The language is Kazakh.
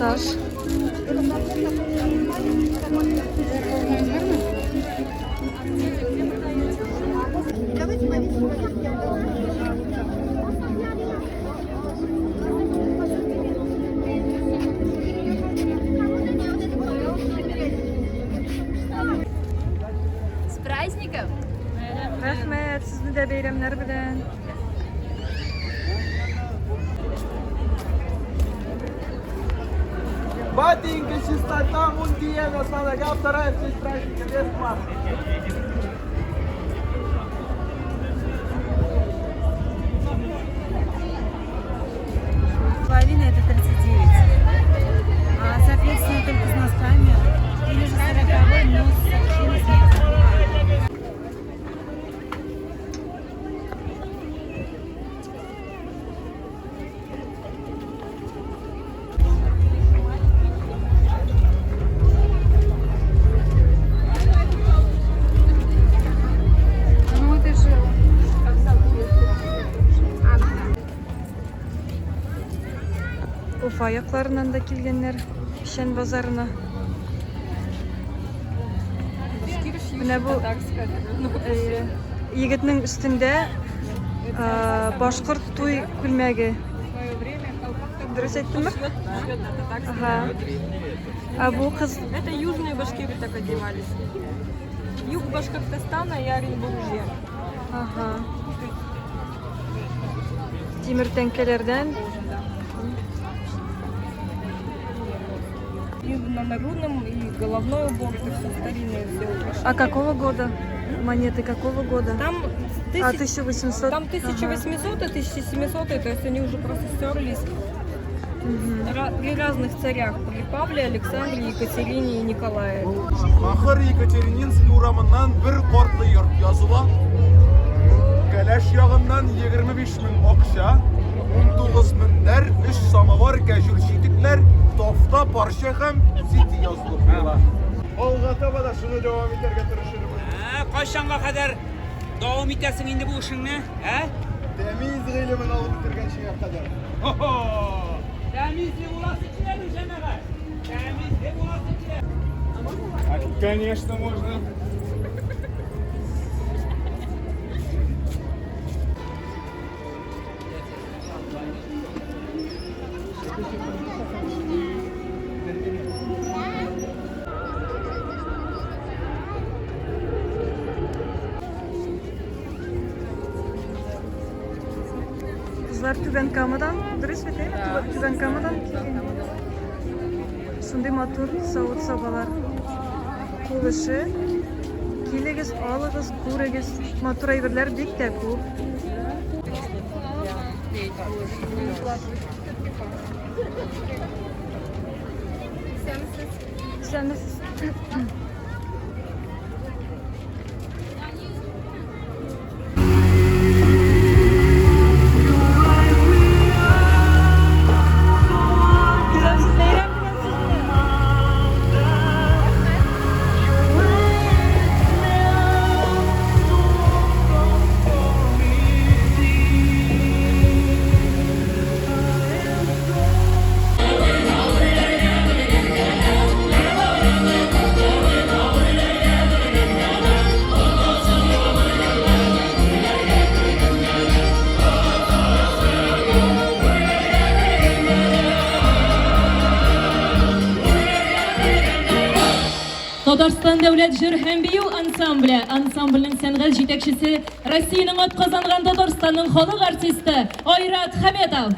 Taş. С праздником! Rahmet, sizni de bayramlar bilan. Батенька, чистота, мундиена, я вторая все праздника, без маски. Половина это 39. Соответственно, только с носками. Или же 40-й, но с шинами. Ну это же Ufa ayaklarından da kelgenler Şen bazarına. Менә bu егетнең üstünde башкорт туй күлмәге. Дөрес әйттемме? Ага. А bu kız Это южные башкиры так одевались. Юг Башкортостана и Оренбуржье. Ага. Тимир тәңкәләрдән И на народном, и головной убор, это все старинные все украшения. А какого года? Монеты какого года? Там, А 1800? там 1800 и 1700, то есть они уже просто стерлись. При разных царях, при Павле, Александре, Екатерине и Николае. Ахыр Екатерининский урамından bir kortlu yurt yazıla. Keleş yağından 25 bin okşa, 19 binler, 3 samavar gecür şitikler, tofta parça hem siti yazılı. Olgata bada şunu devam ederge tırışırım. Kaçanğa kadar devam edersin indi bu işini? Temiz gıylimin alıp bitirgen şeye kadar. Temizlik olası kilerin cemaat. Temizlik olası kiler. Конечно, можно. Kızlar Tüben Kama'dan, dürüst mi değil mi? Tüben Kama'dan şunday matur savut sabalar kılışı. Келегіз, алығыз, көрегіз, матур әйберләр бик тә күп. Исәнмесез. Татарстан дәүләт җыр һәм бию ансамбле. Ансамбльнең сәнгать җитәкчесе Россиянең атказанган Татарстанның халык артисты Айрат Хәмәтов.